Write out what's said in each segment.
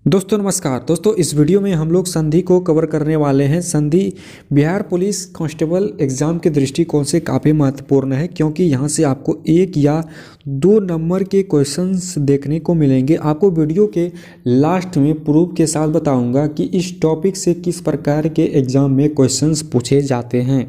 दोस्तों नमस्कार। दोस्तों इस वीडियो में हम लोग संधि को कवर करने वाले हैं। संधि बिहार पुलिस कांस्टेबल एग्ज़ाम के दृष्टिकोण से काफ़ी महत्वपूर्ण है, क्योंकि यहाँ से आपको 1 या 2 नंबर के क्वेश्चंस देखने को मिलेंगे। आपको वीडियो के लास्ट में प्रूफ के साथ बताऊंगा कि इस टॉपिक से किस प्रकार के एग्ज़ाम में क्वेश्चंस पूछे जाते हैं।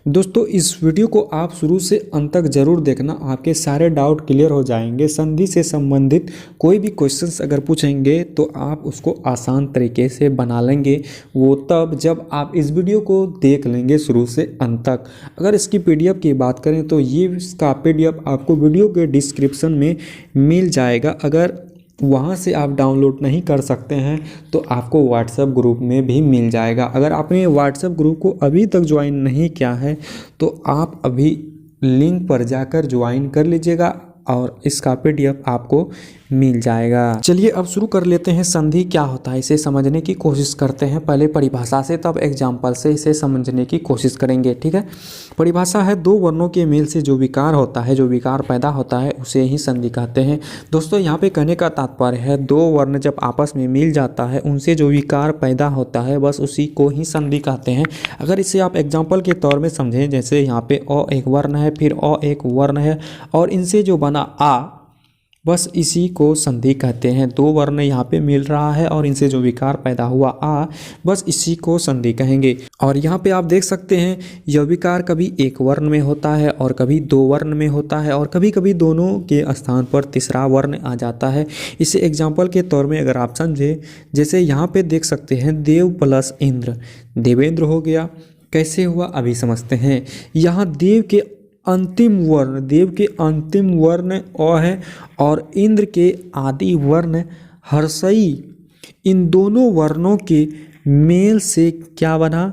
दोस्तों इस वीडियो को आप शुरू से अंत तक ज़रूर देखना, आपके सारे डाउट क्लियर हो जाएंगे। संधि से संबंधित कोई भी क्वेश्चंस अगर पूछेंगे तो आप उसको आसान तरीके से बना लेंगे, वो तब जब आप इस वीडियो को देख लेंगे शुरू से अंत तक। अगर इसकी पीडीएफ की बात करें तो ये इसका पीडीएफ आपको वीडियो के डिस्क्रिप्शन में मिल जाएगा। अगर वहाँ से आप डाउनलोड नहीं कर सकते हैं तो आपको व्हाट्सएप ग्रुप में भी मिल जाएगा। अगर आपने व्हाट्सएप ग्रुप को अभी तक ज्वाइन नहीं किया है तो आप अभी लिंक पर जाकर ज्वाइन कर लीजिएगा और इसका पीडीएफ आपको मिल जाएगा। चलिए अब शुरू कर लेते हैं। संधि क्या होता है इसे समझने की कोशिश करते हैं। पहले परिभाषा से तब एग्जाम्पल से इसे समझने की कोशिश करेंगे, ठीक है। परिभाषा है 2 वर्णों के मेल से जो विकार होता है, जो विकार पैदा होता है उसे ही संधि कहते हैं। दोस्तों यहाँ पे कहने का तात्पर्य है 2 वर्ण जब आपस में मिल जाता है उनसे जो विकार पैदा होता है बस उसी को ही संधि कहते हैं। अगर इसे आप एग्जाम्पल के तौर में समझें, जैसे यहाँ पे अ एक वर्ण है, फिर अ एक वर्ण है और इनसे जो बना आ, बस इसी को संधि कहते हैं। 2 वर्ण यहाँ पे मिल रहा है और इनसे जो विकार पैदा हुआ आ, बस इसी को संधि कहेंगे। और यहाँ पे आप देख सकते हैं यह विकार कभी 1 वर्ण में होता है और कभी 2 वर्ण में होता है और कभी कभी दोनों के स्थान पर तीसरा वर्ण आ जाता है। इसे एग्जाम्पल के तौर में अगर आप समझे, जैसे यहाँ पे देख सकते हैं देव प्लस इंद्र, देवेंद्र हो गया। कैसे हुआ अभी समझते हैं। यहाँ देव के अंतिम वर्ण अ है और इंद्र के आदि वर्ण हर्षई। इन दोनों वर्णों के मेल से क्या बना,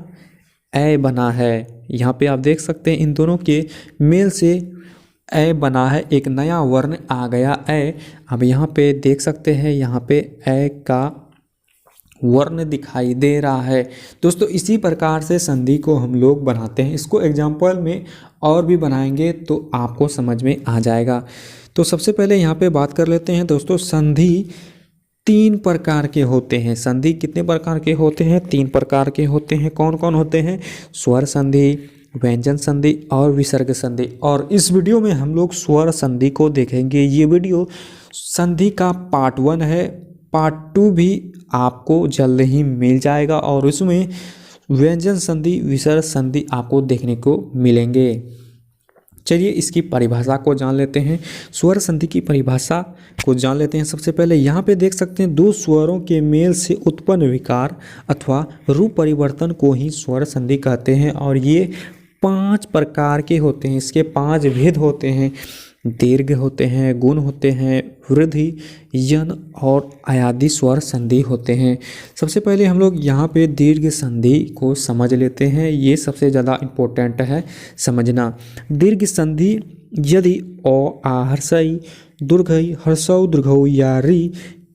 ए बना है। यहाँ पे आप देख सकते हैं इन दोनों के मेल से ए बना है, एक नया वर्ण आ गया ए। अब यहाँ पे देख सकते हैं यहाँ पे ए का वर्ण दिखाई दे रहा है। दोस्तों इसी प्रकार से संधि को हम लोग बनाते हैं। इसको एग्जाम्पल में और भी बनाएंगे तो आपको समझ में आ जाएगा। तो सबसे पहले यहाँ पे बात कर लेते हैं। दोस्तों संधि 3 प्रकार के होते हैं। संधि कितने प्रकार के होते हैं? 3 प्रकार के होते हैं। कौन कौन होते हैं? स्वर संधि, व्यंजन संधि और विसर्ग संधि। और इस वीडियो में हम लोग स्वर संधि को देखेंगे। ये वीडियो संधि का पार्ट 1 है। पार्ट 2 भी आपको जल्द ही मिल जाएगा और उसमें व्यंजन संधि, विसर्ग संधि आपको देखने को मिलेंगे। चलिए इसकी परिभाषा को जान लेते हैं। स्वर संधि की परिभाषा को जान लेते हैं। सबसे पहले यहाँ पे देख सकते हैं 2 स्वरों के मेल से उत्पन्न विकार अथवा रूप परिवर्तन को ही स्वर संधि कहते हैं। और ये 5 प्रकार के होते हैं। इसके 5 भेद होते हैं। दीर्घ होते हैं, गुण होते हैं, वृद्धि, यन और अयादि स्वर संधि होते हैं। सबसे पहले हम लोग यहाँ पे दीर्घ संधि को समझ लेते हैं। ये सबसे ज़्यादा इम्पोर्टेंट है समझना। दीर्घ संधि यदि अ आ हर्षई दुर्घई हर्षौ दीर्घौ या री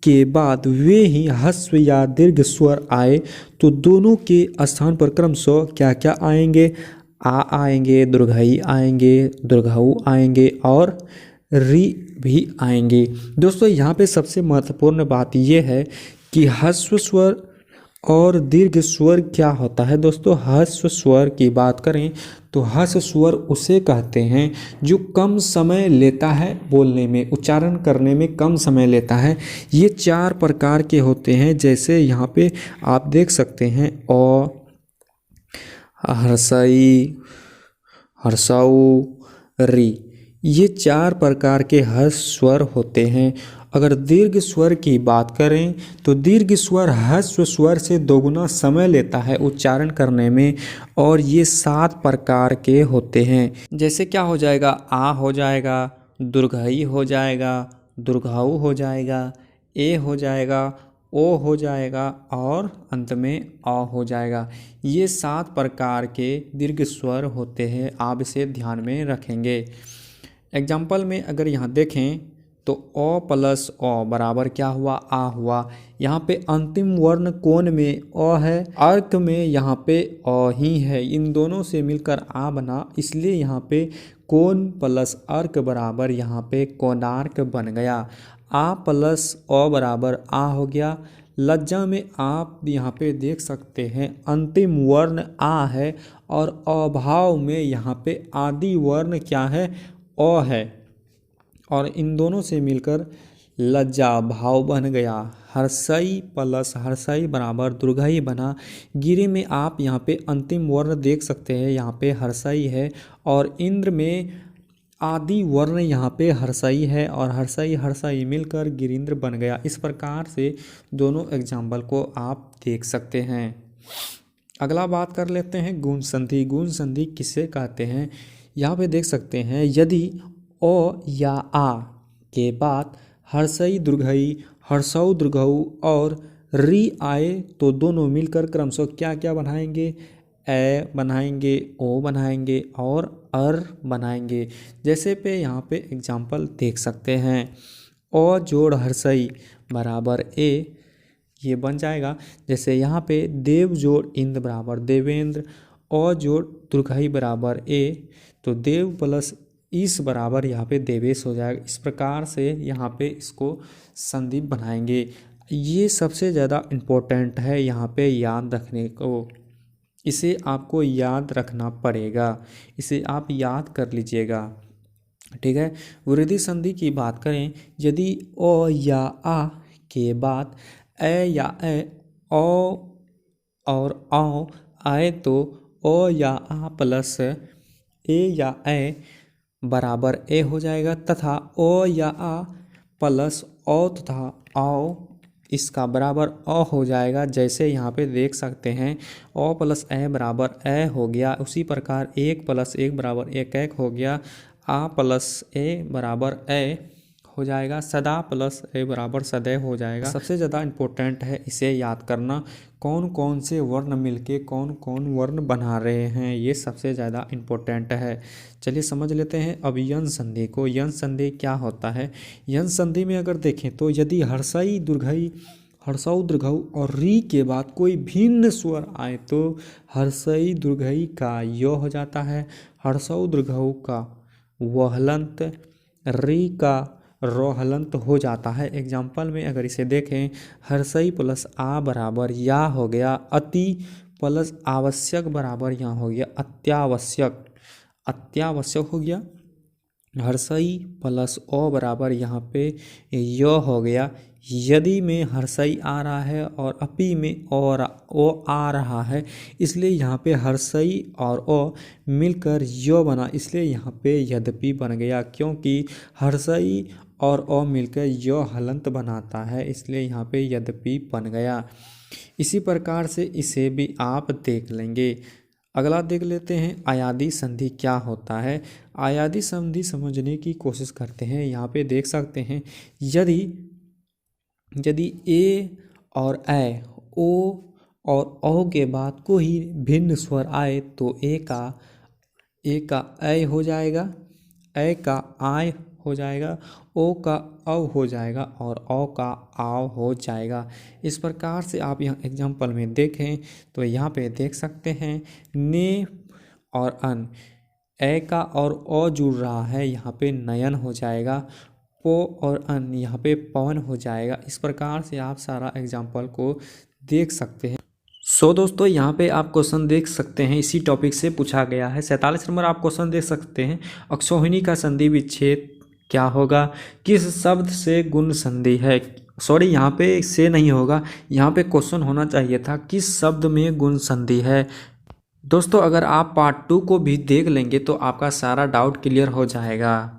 के बाद वे ही ह्रस्व या दीर्घ स्वर आए तो दोनों के स्थान पर क्रमशः क्या क्या आएंगे? आ आएंगे, दुर्घई आएंगे, दुर्घऊ आएंगे और री भी आएंगे। दोस्तों यहाँ पे सबसे महत्वपूर्ण बात यह है कि ह्रस्व स्वर और दीर्घ स्वर क्या होता है। दोस्तों ह्रस्व स्वर की बात करें तो ह्रस्व स्वर उसे कहते हैं जो कम समय लेता है बोलने में, उच्चारण करने में कम समय लेता है। ये 4 प्रकार के होते हैं। जैसे यहाँ पे आप देख सकते हैं अ, हर्षई, हर्षऊ, री, ये 4 प्रकार के ह्रस्व स्वर होते हैं। अगर दीर्घ स्वर की बात करें तो दीर्घ स्वर ह्रस्व स्वर से दोगुना समय लेता है उच्चारण करने में और ये 7 प्रकार के होते हैं। जैसे क्या हो जाएगा? आ हो जाएगा, दुर्घई हो जाएगा, दुर्घाऊ हो जाएगा, ए हो जाएगा, ओ हो जाएगा और अंत में अ हो जाएगा। ये 7 प्रकार के दीर्घ स्वर होते हैं। आप इसे ध्यान में रखेंगे। एग्जाम्पल में अगर यहाँ देखें तो अ प्लस अ बराबर क्या हुआ? आ हुआ। यहाँ पे अंतिम वर्ण कोण में अ है, अर्क में यहाँ पे अ ही है। इन दोनों से मिलकर आ बना, इसलिए यहाँ पे कोण प्लस अर्क बराबर यहाँ पे कोणार्क बन गया। आ प्लस अ बराबर आ हो गया, लज्जा में आप यहाँ पे देख सकते हैं अंतिम वर्ण आ है और अभाव में यहाँ पे आदि वर्ण क्या है, अ है, और इन दोनों से मिलकर लज्जा भाव बन गया। हर्षई प्लस हर्षई बराबर दुर्घई बना। गिरि में आप यहाँ पे अंतिम वर्ण देख सकते हैं, यहाँ पे हर्षई है, और इंद्र में आदि वर्ण यहाँ पे हर्षई है, और हर्षई हर्षई मिलकर गिरिंद्र बन गया। इस प्रकार से दोनों एग्जाम्पल को आप देख सकते हैं। अगला बात कर लेते हैं गुण संधि। गुण संधि किसे कहते हैं, यहाँ पे देख सकते हैं यदि अ या आ के बाद हर्षई दीर्घई, हर्षऊ दीर्घऊ और री आए तो दोनों मिलकर क्रमशः क्या क्या बनाएंगे, ए बनाएंगे, ओ बनाएंगे और अर बनाएंगे। जैसे पे यहाँ पे एग्जाम्पल देख सकते हैं, ओ जोड़ हर्षई बराबर ए, ये बन जाएगा। जैसे यहाँ पे देव जोड़ इंद्र बराबर देवेंद्र, ओ जोड़ दुर्घई बराबर ए, तो देव प्लस इस बराबर यहाँ पे देवेश हो जाएगा। इस प्रकार से यहाँ पे इसको संधि बनाएंगे। ये सबसे ज़्यादा इम्पोर्टेंट है, यहाँ पे याद रखने को, इसे आपको याद रखना पड़ेगा, इसे आप याद कर लीजिएगा, ठीक है। वृद्धि संधि की बात करें, यदि ओ या आ के बाद ए या ए, ओ और आओ आए तो ओ या आ प्लस ए या ए बराबर ए हो जाएगा, तथा ओ या आ प्लस ओ तथा आओ इसका बराबर अ हो जाएगा। जैसे यहाँ पे देख सकते हैं ओ प्लस ए बराबर ए हो गया, उसी प्रकार 1 + 1 बराबर 1 1 हो गया, आ प्लस ए बराबर ए हो जाएगा, सदा प्लस ए बराबर सदैव हो जाएगा। सबसे ज़्यादा इम्पोर्टेंट है इसे याद करना, कौन कौन से वर्ण मिलके कौन कौन वर्ण बना रहे हैं, ये सबसे ज़्यादा इम्पोर्टेंट है। चलिए समझ लेते हैं अब यन संधि को। यन संधि क्या होता है, यन संधि में अगर देखें तो यदि हर्षई दीर्घई, हर्षऊ दीर्घऊ और री के बाद कोई भिन्न स्वर आए तो हर्षई दीर्घई का य हो जाता है, हर्षऊ दीर्घऊ का व हलंत, री का रो हलंत हो जाता है। एग्जाम्पल में अगर इसे देखें, हर्षई प्लस आ बराबर या हो गया, अति प्लस आवश्यक बराबर यहाँ हो गया अत्यावश्यक, अत्यावश्यक हो गया। हर्षई प्लस ओ बराबर यहाँ पे य हो गया। यदि में हर्षई आ रहा है और अपि में और ओ आ रहा है, इसलिए यहाँ पे हर्षई और ओ मिलकर य बना, इसलिए यहाँ पे यद्यपि बन गया, क्योंकि हर्षई और ओ मिलकर य हलंत बनाता है, इसलिए यहाँ पे यद्यपि बन गया। इसी प्रकार से इसे भी आप देख लेंगे। अगला देख लेते हैं अयादि संधि क्या होता है। अयादि संधि समझने की कोशिश करते हैं। यहाँ पे देख सकते हैं यदि ए और ए, ओ और ओ के बाद कोई भिन्न स्वर आए तो ए का ऐ हो जाएगा, ए का आय हो जाएगा, ओ का अव हो जाएगा और औ का आव हो जाएगा। इस प्रकार से आप यहाँ एग्जाम्पल में देखें तो यहाँ पे देख सकते हैं ने और अन, ए का और ओ जुड़ रहा है, यहाँ पे नयन हो जाएगा, पो और अन यहाँ पे पवन हो जाएगा। इस प्रकार से आप सारा एग्जाम्पल को देख सकते हैं। दोस्तों यहाँ पे आप क्वेश्चन देख सकते हैं, इसी टॉपिक से पूछा गया है। 47 नंबर आप क्वेश्चन देख सकते हैं, अक्षौहिणी का संधि विच्छेद क्या होगा, किस शब्द से गुण संधि है। सॉरी, यहाँ पे से नहीं होगा, यहाँ पे क्वेश्चन होना चाहिए था किस शब्द में गुण संधि है। दोस्तों अगर आप पार्ट 2 को भी देख लेंगे तो आपका सारा डाउट क्लियर हो जाएगा।